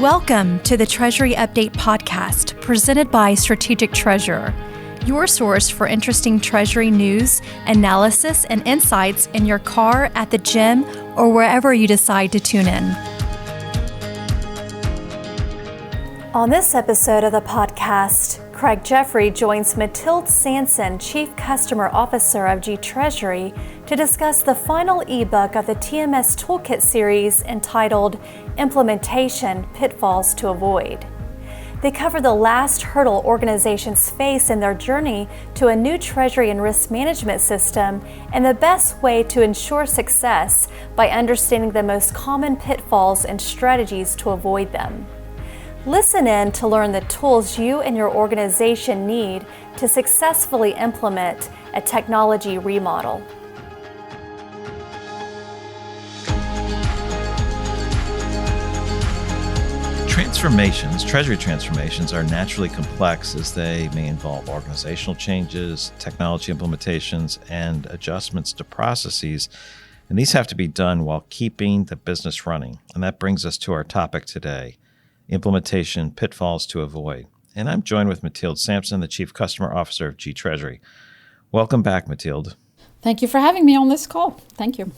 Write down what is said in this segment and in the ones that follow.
Welcome to the Treasury Update podcast presented by Strategic Treasurer, your source for interesting Treasury news, analysis, and insights in your car, at the gym, or wherever you decide to tune in. On this episode of the podcast, Craig Jeffrey joins Matilde Sampson, Chief Customer Officer of G Treasury, to discuss the final ebook of the TMS Toolkit series entitled Implementation: Pitfalls to Avoid. They cover the last hurdle organizations face in their journey to a new treasury and risk management system and the best way to ensure success by understanding the most common pitfalls and strategies to avoid them. Listen in to learn the tools you and your organization need to successfully implement a technology remodel. Treasury transformations are naturally complex as they may involve organizational changes, technology implementations, and adjustments to processes. And these have to be done while keeping the business running. And that brings us to our topic today: implementation pitfalls to avoid. And I'm joined with Matilde Sampson, the Chief Customer Officer of G Treasury. Welcome back, Matilde. Thank you for having me on this call. Thank you.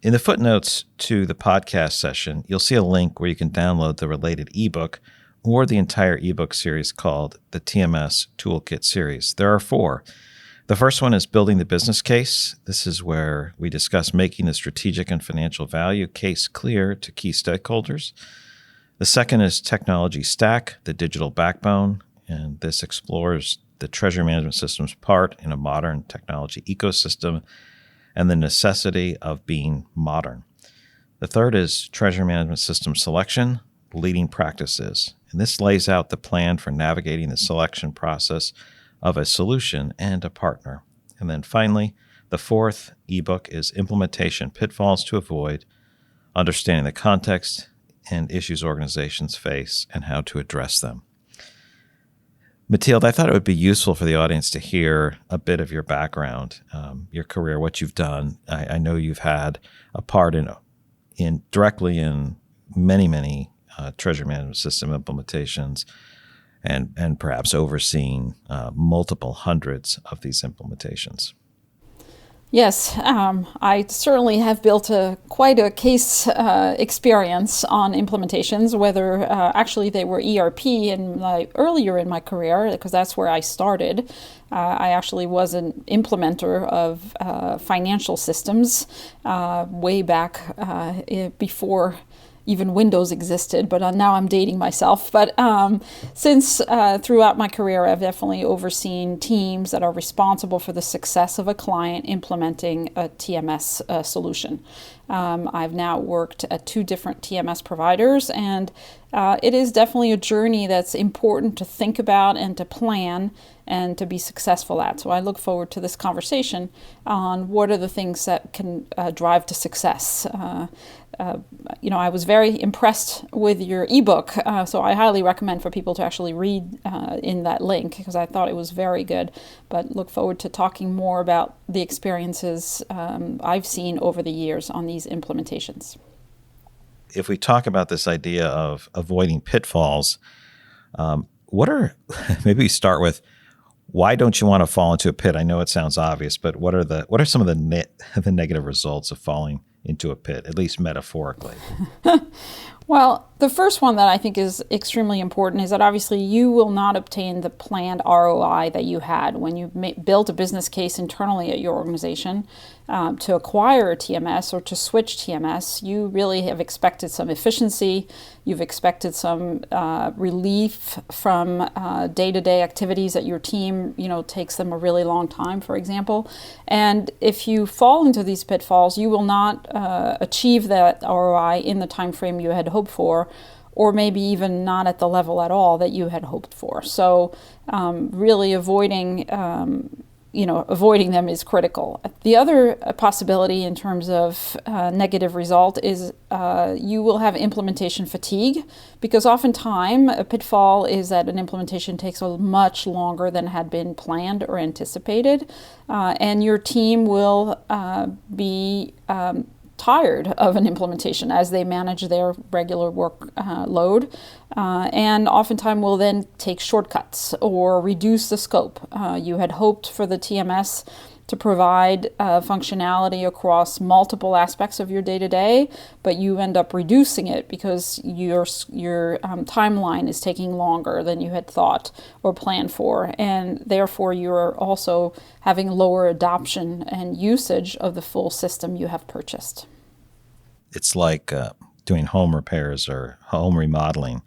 In the footnotes to the podcast session, you'll see a link where you can download the related ebook or the entire ebook series called the TMS Toolkit series. There are 4. The first one is Building the Business Case. This is where we discuss making the strategic and financial value case clear to key stakeholders. The second is Technology Stack, the digital backbone, and this explores the treasury management system's part in a modern technology ecosystem and the necessity of being modern. The third is Treasury Management System Selection, Leading Practices, and this lays out the plan for navigating the selection process of a solution and a partner. And then finally, the fourth ebook is Implementation: Pitfalls to Avoid, Understanding the Context and Issues Organizations Face and How to Address Them. Matilde, I thought it would be useful for the audience to hear a bit of your background, your career, what you've done. I know you've had a part in directly in many treasury management system implementations, and perhaps overseeing multiple hundreds of these implementations. Yes, I certainly have built quite a case experience on implementations, whether actually they were ERP earlier in my career, because that's where I started. I actually was an implementer of financial systems way back before even Windows existed, but now I'm dating myself. But since throughout my career, I've definitely overseen teams that are responsible for the success of a client implementing a TMS solution. I've now worked at 2 different TMS providers, and it is definitely a journey that's important to think about and to plan and to be successful at. So I look forward to this conversation on what are the things that can drive to success. I was very impressed with your ebook, so I highly recommend for people to actually read in that link, because I thought it was very good. But look forward to talking more about the experiences I've seen over the years on these implementations. If we talk about this idea of avoiding pitfalls, maybe we start with, why don't you want to fall into a pit? I know it sounds obvious, but what are some of the negative results of falling into a pit, at least metaphorically? Well, the first one that I think is extremely important is that obviously you will not obtain the planned ROI that you had when you built a business case internally at your organization to acquire a TMS or to switch TMS. You really have expected some efficiency. You've expected some relief from day-to-day activities that your team, takes them a really long time, for example. And if you fall into these pitfalls, you will not achieve that ROI in the time frame you had hoped for, or maybe even not at the level at all that you had hoped for. So really avoiding them is critical. The other possibility in terms of negative result is you will have implementation fatigue, because oftentimes a pitfall is that an implementation takes much longer than had been planned or anticipated, and your team will be tired of an implementation as they manage their regular work load, and oftentimes will then take shortcuts or reduce the scope. You had hoped for the TMS to provide functionality across multiple aspects of your day-to-day, but you end up reducing it because your timeline is taking longer than you had thought or planned for, and therefore you're also having lower adoption and usage of the full system you have purchased. It's like doing home repairs or home remodeling.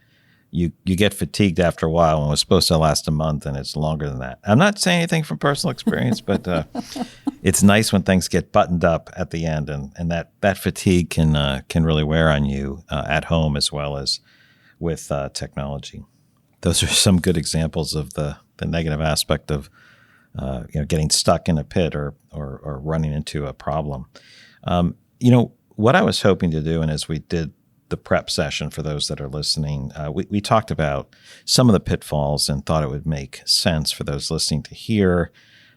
You get fatigued after a while when it was supposed to last a month and it's longer than that. I'm not saying anything from personal experience, but it's nice when things get buttoned up at the end, and that fatigue can really wear on you at home as well as with technology. Those are some good examples of the negative aspect of getting stuck in a pit or running into a problem. What I was hoping to do, and as we did the prep session for those that are listening, we talked about some of the pitfalls and thought it would make sense for those listening to hear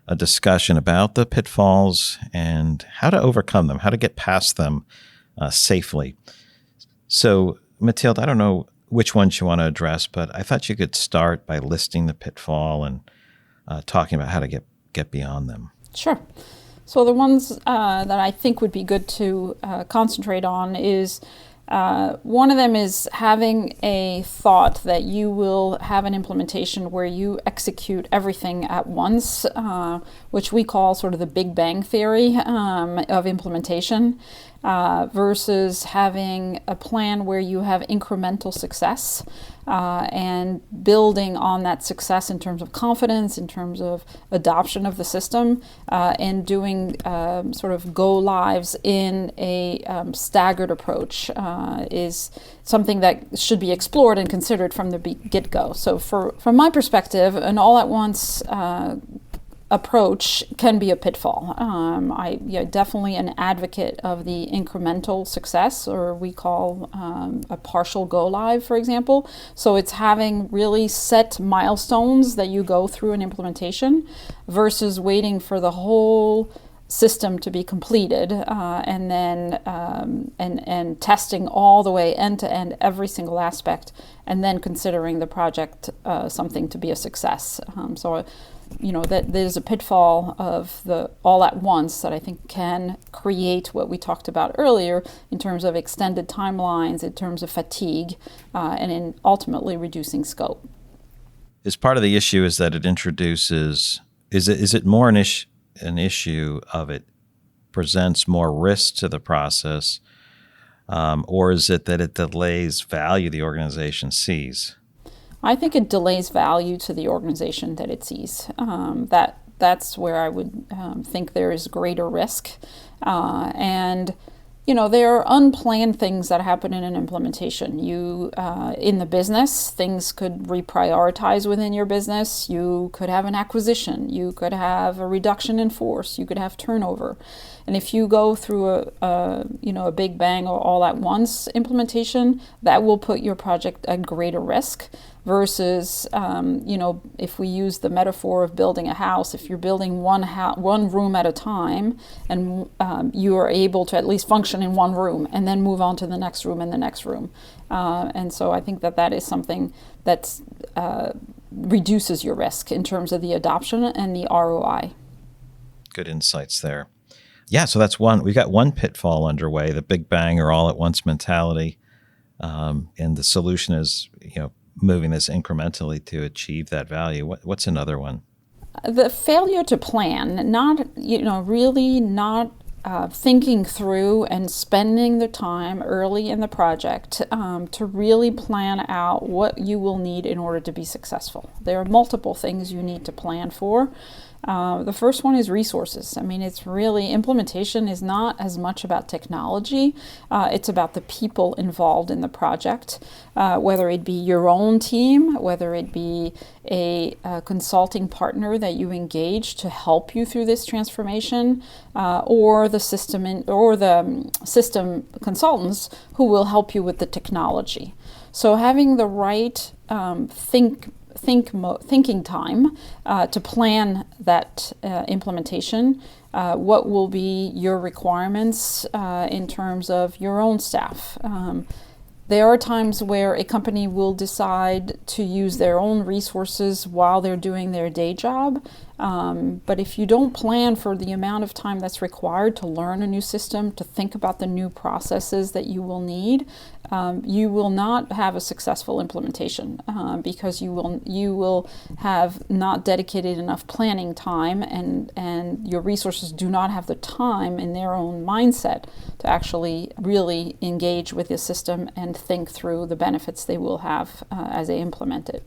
a discussion about the pitfalls and how to overcome them, how to get past them safely. So, Mathilde, I don't know which ones you want to address, but I thought you could start by listing the pitfall and talking about how to get beyond them. Sure. So the ones that I think would be good to concentrate on is one of them is having a thought that you will have an implementation where you execute everything at once, which we call sort of the Big Bang theory of implementation, versus having a plan where you have incremental success and building on that success in terms of confidence, in terms of adoption of the system, and doing sort of go lives in a staggered approach is something that should be explored and considered from the get-go. So from my perspective, an all-at-once approach can be a pitfall. Definitely an advocate of the incremental success, or we call a partial go live, for example. So it's having really set milestones that you go through an implementation versus waiting for the whole system to be completed and then and testing all the way end to end every single aspect, and then considering the project something to be a success. That there's a pitfall of the all at once that I think can create what we talked about earlier in terms of extended timelines, in terms of fatigue, and in ultimately reducing scope. Is part of the issue is that it introduces, is it more an issue of it presents more risk to the process, or is it that it delays value the organization sees? I think it delays value to the organization that it sees. That's where I would think there is greater risk. And there are unplanned things that happen in an implementation. In the business, things could reprioritize within your business. You could have an acquisition. You could have a reduction in force. You could have turnover. And if you go through a big bang or all at once implementation, that will put your project at greater risk. Versus, if we use the metaphor of building a house, if you're building one room at a time, and you are able to at least function in one room, and then move on to the next room and the next room, and so I think that is something that reduces your risk in terms of the adoption and the ROI. Good insights there. Yeah, so that's one. We've got one pitfall underway: the big bang or all at once mentality, and the solution is moving this incrementally to achieve that value. What's another one? The failure to plan, not thinking through and spending the time early in the project to really plan out what you will need in order to be successful. There are multiple things you need to plan for. The first one is resources. I mean, it's really, implementation is not as much about technology. It's about the people involved in the project, whether it be your own team, whether it be a consulting partner that you engage to help you through this transformation, or the system consultants who will help you with the technology. So having the right thinking time to plan that implementation. What will be your requirements in terms of your own staff? There are times where a company will decide to use their own resources while they're doing their day job. But if you don't plan for the amount of time that's required to learn a new system, to think about the new processes that you will need, you will not have a successful implementation because you will have not dedicated enough planning time, and your resources do not have the time in their own mindset to actually really engage with the system and think through the benefits they will have as they implement it.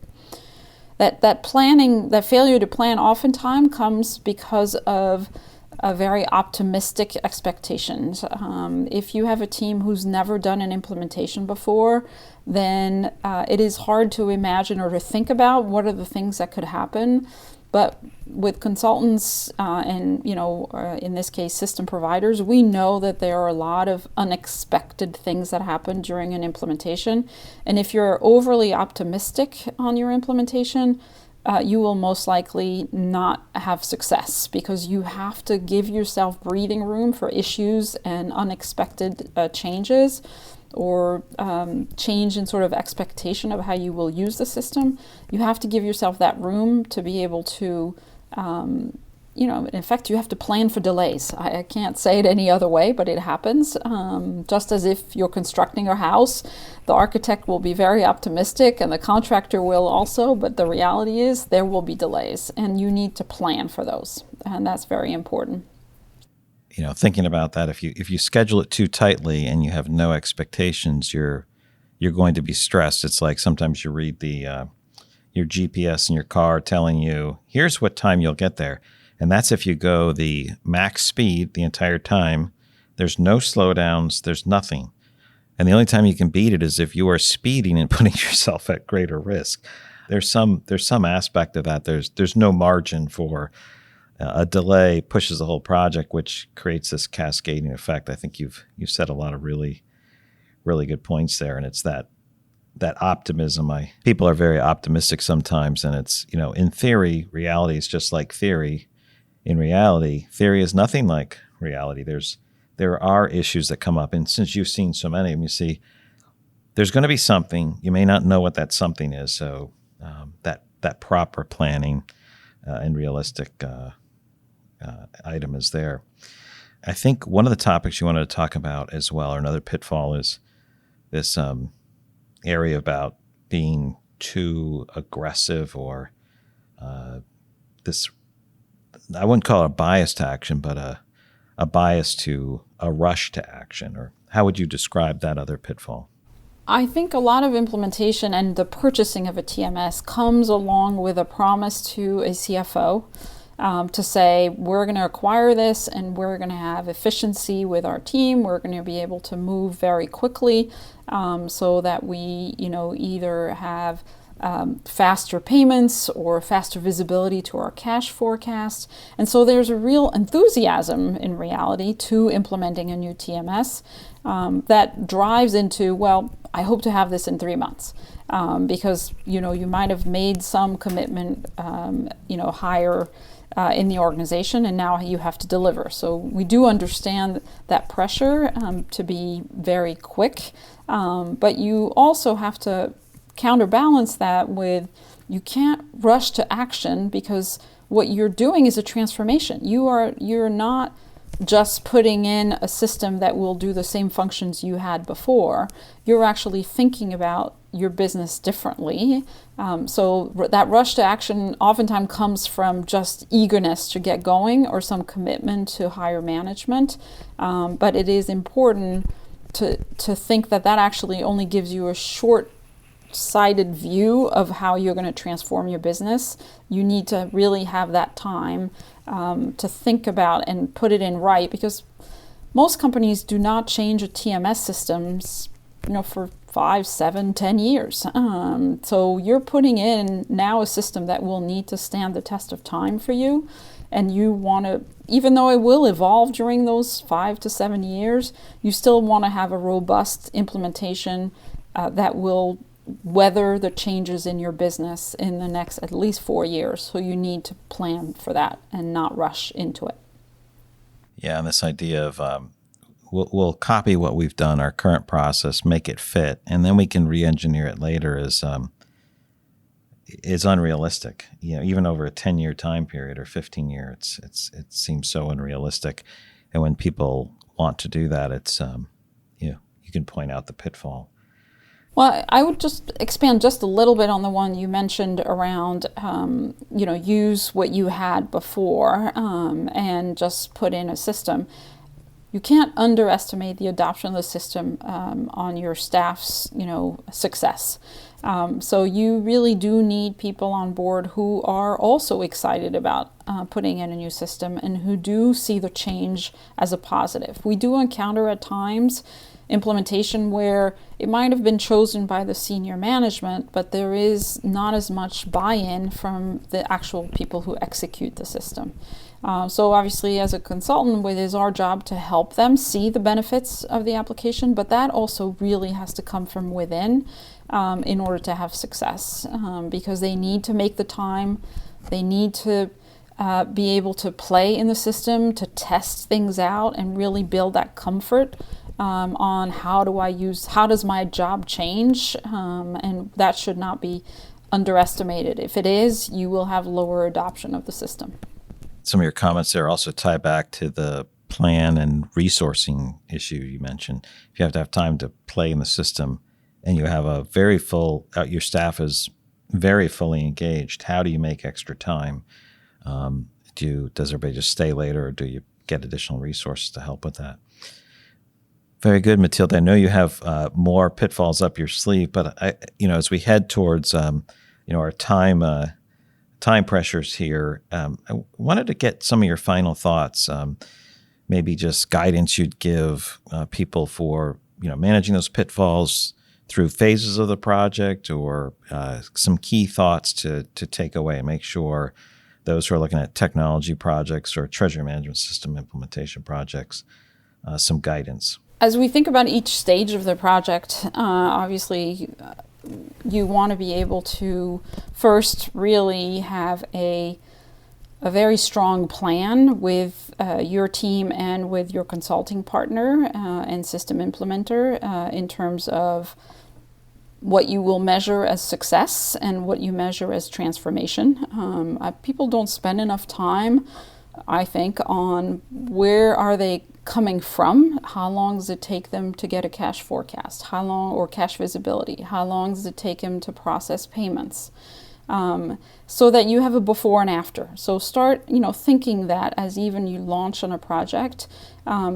That failure to plan oftentimes comes because of a very optimistic expectations. If you have a team who's never done an implementation before, then it is hard to imagine or to think about what are the things that could happen. But with consultants and in this case system providers, we know that there are a lot of unexpected things that happen during an implementation. And if you're overly optimistic on your implementation, you will most likely not have success, because you have to give yourself breathing room for issues and unexpected changes, or change in sort of expectation of how you will use the system. You have to give yourself that room to be able to, in fact, you have to plan for delays. I can't say it any other way, but it happens. Just as if you're constructing a house, the architect will be very optimistic and the contractor will also, but the reality is there will be delays, and you need to plan for those, and that's very important. Thinking about that, if you schedule it too tightly and you have no expectations, you're going to be stressed. It's like sometimes you read your GPS in your car telling you, here's what time you'll get there. And that's if you go the max speed the entire time. There's no slowdowns, there's nothing. And the only time you can beat it is if you are speeding and putting yourself at greater risk. There's some aspect of that. There's no margin for a delay pushes the whole project, which creates this cascading effect. I think you've said a lot of really, really good points there, and it's that optimism. People are very optimistic sometimes, and it's in theory, reality is just like theory. In reality, theory is nothing like reality. There are issues that come up, and since you've seen so many of them, you see there's going to be something. You may not know what that something is, so that proper planning and realistic item is there. I think one of the topics you wanted to talk about as well, or another pitfall, is this area about being too aggressive, or this, I wouldn't call it a bias to action, but a bias to a rush to action. Or how would you describe that other pitfall? I think a lot of implementation and the purchasing of a TMS comes along with a promise to a CFO to say, we're going to acquire this and we're going to have efficiency with our team. We're going to be able to move very quickly so that we, either have faster payments or faster visibility to our cash forecast. And so there's a real enthusiasm in reality to implementing a new TMS that drives into, well, I hope to have this in 3 months. Because, you might have made some commitment, higher in the organization, and now you have to deliver. So we do understand that pressure to be very quick, but you also have to counterbalance that with, you can't rush to action, because what you're doing is a transformation. You're not just putting in a system that will do the same functions you had before. You're actually thinking about your business differently. So that rush to action oftentimes comes from just eagerness to get going or some commitment to higher management. But it is important to think that actually only gives you a short-sighted view of how you're going to transform your business. You need to really have that time to think about and put it in right, because most companies do not change a TMS systems, for 5, 7, 10 years. So you're putting in now a system that will need to stand the test of time for you. And you want to, even though it will evolve during those 5 to 7 years, you still want to have a robust implementation that will weather the changes in your business in the next at least 4 years. So you need to plan for that and not rush into it. Yeah, and this idea of we'll copy what we've done, our current process, make it fit, and then we can re-engineer it later is unrealistic. Even over a 10-year time period or 15-year, it seems so unrealistic. And when people want to do that, it's you can point out the pitfall. Well, I would just expand just a little bit on the one you mentioned around, use what you had before and just put in a system. You can't underestimate the adoption of the system on your staff's, success. So you really do need people on board who are also excited about putting in a new system and who do see the change as a positive. We do encounter at times implementation where it might have been chosen by the senior management, but there is not as much buy-in from the actual people who execute the system. So obviously as a consultant, it is our job to help them see the benefits of the application, but that also really has to come from within in order to have success, because they need to make the time, they need to be able to play in the system, to test things out and really build that comfort on how does my job change, and that should not be underestimated. If it is, you will have lower adoption of the system. Some of your comments there also tie back to the plan and resourcing issue you mentioned. If you have to have time to play in the system and you have a very full, your staff is very fully engaged, how do you make extra time? Does everybody just stay later, or do you get additional resources to help with that? Very good, Matilda. I know you have more pitfalls up your sleeve, but as we head towards our time pressures here, I wanted to get some of your final thoughts. Maybe just guidance you'd give people for managing those pitfalls through phases of the project, or some key thoughts to take away and make sure those who are looking at technology projects or treasury management system implementation projects, some guidance. As we think about each stage of the project, obviously you want to be able to first really have a very strong plan with your team and with your consulting partner and system implementer in terms of what you will measure as success and what you measure as transformation. People don't spend enough time, I think, on where are they coming from, how long does it take them to get a cash forecast, how long, or cash visibility, how long does it take them to process payments, so that you have a before and after. So start thinking that as even you launch on a project,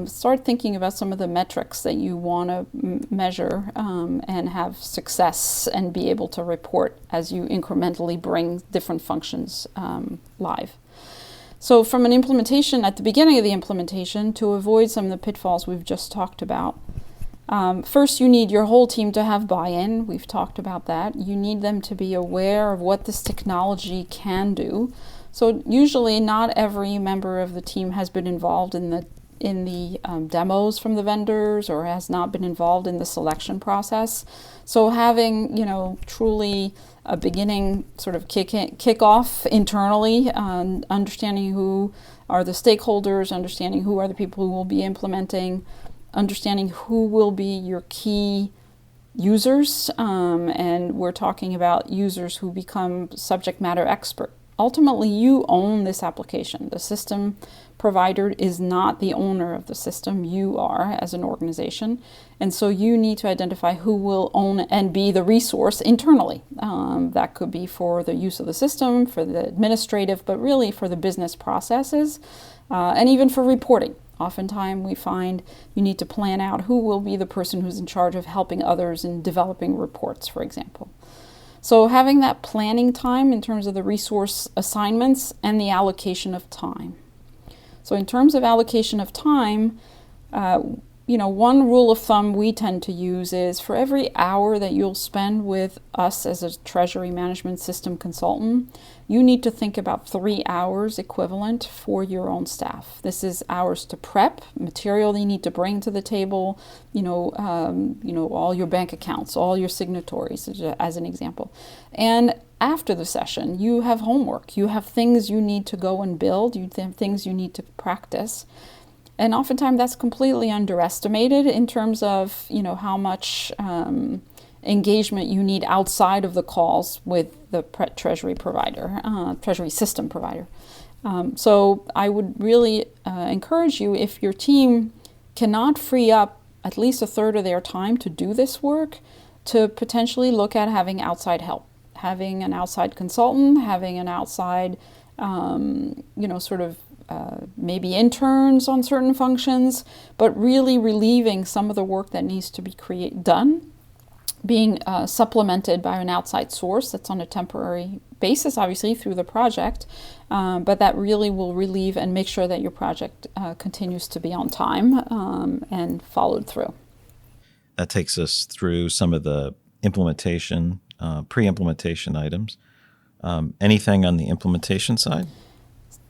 start thinking about some of the metrics that you want to measure and have success and be able to report as you incrementally bring different functions live. So from an implementation, at the beginning of the implementation, to avoid some of the pitfalls we've just talked about, first you need your whole team to have buy-in. We've talked about that. You need them to be aware of what this technology can do. So usually not every member of the team has been involved in the demos from the vendors or has not been involved in the selection process. So having, truly a beginning sort of kick off internally, understanding who are the stakeholders, understanding who are the people who will be implementing, understanding who will be your key users, and we're talking about users who become subject matter expert. Ultimately, you own this application. The system provider is not the owner of the system. You are as an organization. And so you need to identify who will own and be the resource internally. That could be for the use of the system, for the administrative, but really for the business processes, and even for reporting. Oftentimes we find you need to plan out who will be the person who's in charge of helping others in developing reports, for example. So having that planning time in terms of the resource assignments and the allocation of time. So in terms of allocation of time, one rule of thumb we tend to use is for every hour that you'll spend with us as a treasury management system consultant, you need to think about 3 hours equivalent for your own staff. This is hours to prep, material you need to bring to the table, all your bank accounts, all your signatories, as an example. And after the session, you have homework, you have things you need to go and build, you have things you need to practice. And oftentimes that's completely underestimated in terms of, how much engagement you need outside of the calls with the treasury provider, treasury system provider. So I would really encourage you, if your team cannot free up at least a third of their time to do this work, to potentially look at having outside help, having an outside consultant, having an outside, maybe interns on certain functions, but really relieving some of the work that needs to be done, being supplemented by an outside source that's on a temporary basis, obviously through the project, but that really will relieve and make sure that your project continues to be on time and followed through. That takes us through some of the implementation, pre-implementation items. Anything on the implementation side?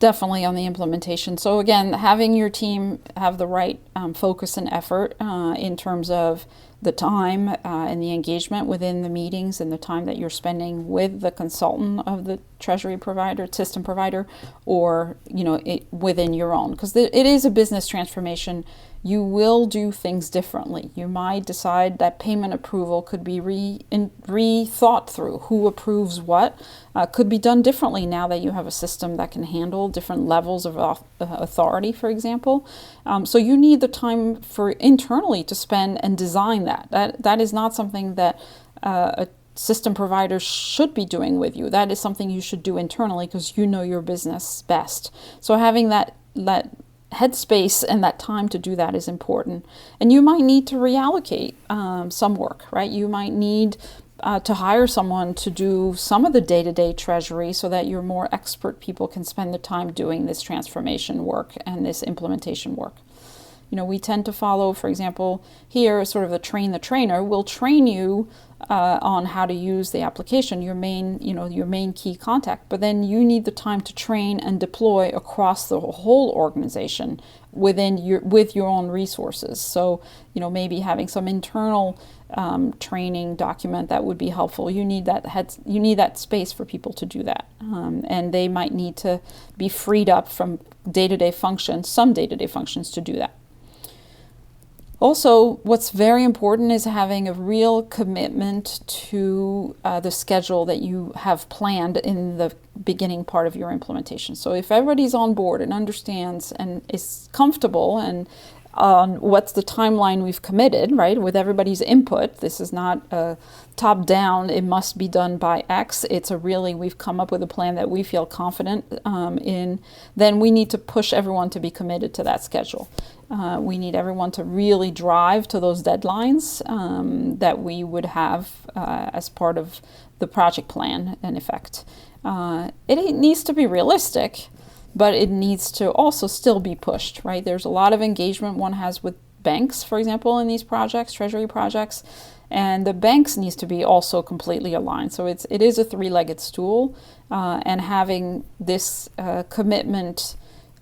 Definitely on the implementation. So again, having your team have the right focus and effort in terms of the time and the engagement within the meetings and the time that you're spending with the consultant of the treasury provider, system provider, or within your own, because it is a business transformation. You will do things differently. You might decide that payment approval could be rethought through. Who approves what could be done differently now that you have a system that can handle different levels of authority, for example. So you need the time for internally to spend and design that. That is not something that a system provider should be doing with you. That is something you should do internally because you know your business best. So having that headspace and that time to do that is important. And you might need to reallocate some work, right? You might need to hire someone to do some of the day-to-day treasury so that your more expert people can spend the time doing this transformation work and this implementation work. We tend to follow, for example, here, sort of the train the trainer. We'll train you on how to use the application, your main key contact. But then you need the time to train and deploy across the whole organization with your own resources. So, maybe having some internal training document that would be helpful. You need that space for people to do that, and they might need to be freed up from some day-to-day functions to do that. Also, what's very important is having a real commitment to the schedule that you have planned in the beginning part of your implementation. So if everybody's on board and understands and is comfortable and on what's the timeline we've committed, right, with everybody's input, this is not a top-down, it must be done by X, we've come up with a plan that we feel confident in, then we need to push everyone to be committed to that schedule. We need everyone to really drive to those deadlines that we would have as part of the project plan, in effect. It needs to be realistic, but it needs to also still be pushed, right? There's a lot of engagement one has with banks, for example, in these projects, treasury projects, and the banks needs to be also completely aligned. So it is a three-legged stool, and having this commitment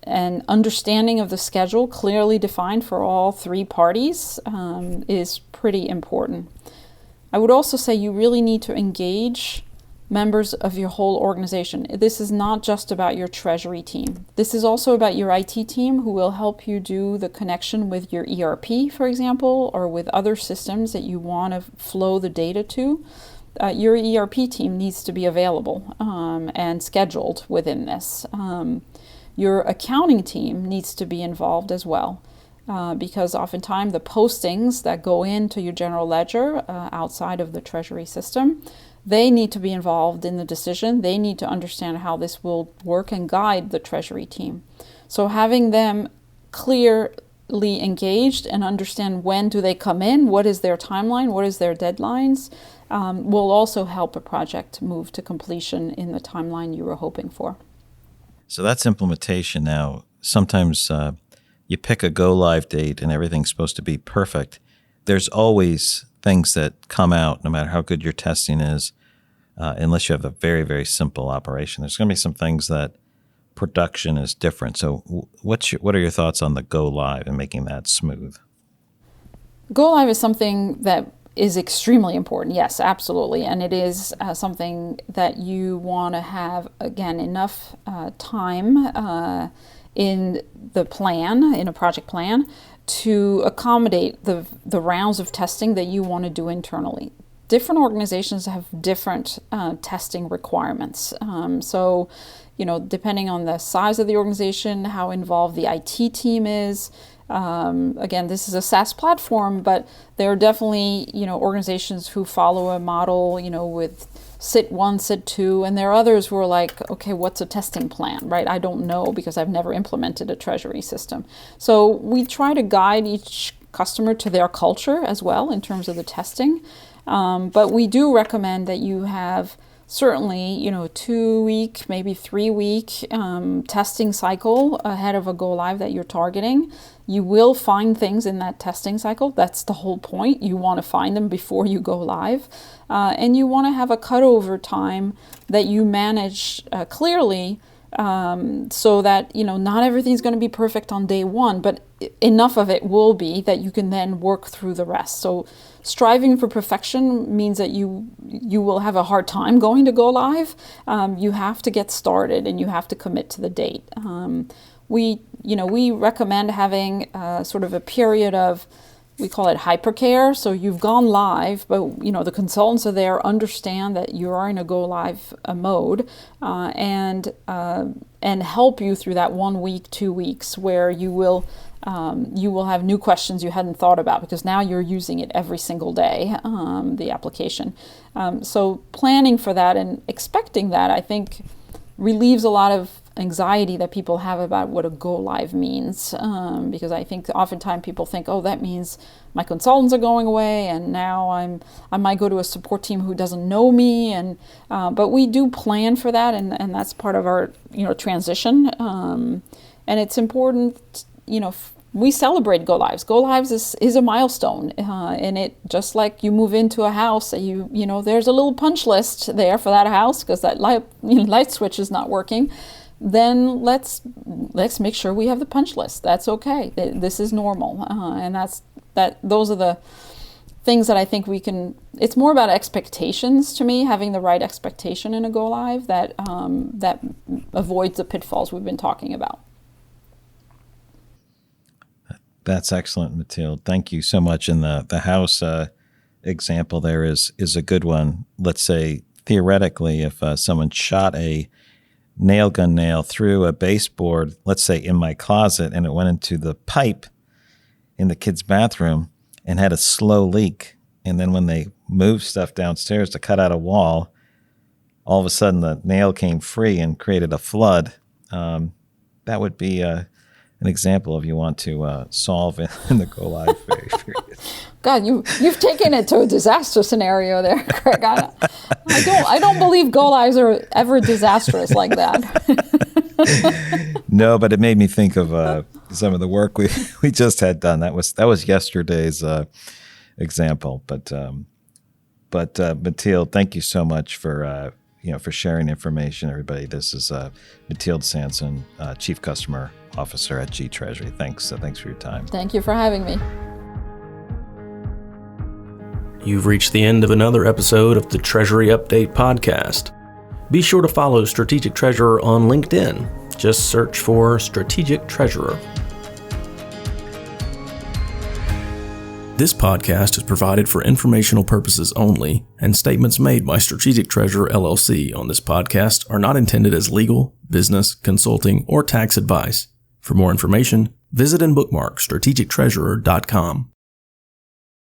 and understanding of the schedule clearly defined for all three parties is pretty important. I would also say you really need to engage members of your whole organization. This is not just about your treasury team. This is also about your IT team, who will help you do the connection with your ERP, for example, or with other systems that you want to flow the data to. Your ERP team needs to be available and scheduled within this. Your accounting team needs to be involved as well, because oftentimes the postings that go into your general ledger outside of the treasury system, they need to be involved in the decision. They need to understand how this will work and guide the treasury team. So having them clearly engaged and understand when do they come in, what is their timeline, what is their deadlines, will also help a project move to completion in the timeline you were hoping for. So that's implementation now. Sometimes you pick a go live date and everything's supposed to be perfect, there's always things that come out no matter how good your testing is, unless you have a very, very simple operation. There's going to be some things that production is different. So what are your thoughts on the go live and making that smooth? Go live is something that is extremely important. Yes, absolutely. And it is something that you want to have, again, enough time in the plan, in a project plan, to accommodate the rounds of testing that you want to do internally. Different organizations have different testing requirements. So, depending on the size of the organization, how involved the IT team is. Again, this is a SaaS platform, but there are definitely, organizations who follow a model, with sit 1, sit 2, and there are others who are like, okay, what's a testing plan, right? I don't know because I've never implemented a treasury system. So we try to guide each customer to their culture as well in terms of the testing. But we do recommend that you have certainly, 2-week, maybe 3-week testing cycle ahead of a go live that you're targeting. You will find things in that testing cycle. That's the whole point. You want to find them before you go live. And you want to have a cutover time that you manage clearly, so that, not everything's going to be perfect on day one, but enough of it will be that you can then work through the rest. So striving for perfection means that you will have a hard time going to go live. You have to get started and you have to commit to the date. We recommend having sort of a period of, we call it hypercare. So you've gone live, but the consultants are there, understand that you are in a go live mode, and help you through that 1 week, 2 weeks where you will have new questions you hadn't thought about because now you're using it every single day, the application. So planning for that and expecting that, I think, relieves a lot of anxiety that people have about what a go live means, because I think oftentimes people think, oh, that means my consultants are going away and now I might go to a support team who doesn't know me, and but we do plan for that, and that's part of our transition, and it's important. We celebrate go lives. Go lives is a milestone, and it, just like you move into a house, there's a little punch list there for that house because that light switch is not working. Then let's make sure we have the punch list. That's okay. This is normal, and those are the things that I think we can. It's more about expectations to me, having the right expectation in a go live that avoids the pitfalls we've been talking about. That's excellent, Mathilde. Thank you so much. And the house example there is a good one. Let's say theoretically, if someone shot a nail gun nail through a baseboard, let's say in my closet, and it went into the pipe in the kid's bathroom and had a slow leak. And then when they moved stuff downstairs to cut out a wall, all of a sudden the nail came free and created a flood. That would be an example if you want to solve in the go live period. God, you've taken it to a disaster scenario there, Craig. I don't believe go lives are ever disastrous like that. No, but it made me think of some of the work we just had done. That was yesterday's example. But Mathilde, thank you so much for sharing information, everybody. This is Mathilde Sanson, Chief Customer Officer at G Treasury. Thanks for your time. Thank you for having me. You've reached the end of another episode of the Treasury Update podcast. Be sure to follow Strategic Treasurer on LinkedIn. Just search for Strategic Treasurer. This podcast is provided for informational purposes only, and statements made by Strategic Treasurer LLC on this podcast are not intended as legal, business, consulting, or tax advice. For more information, visit and bookmark strategictreasurer.com.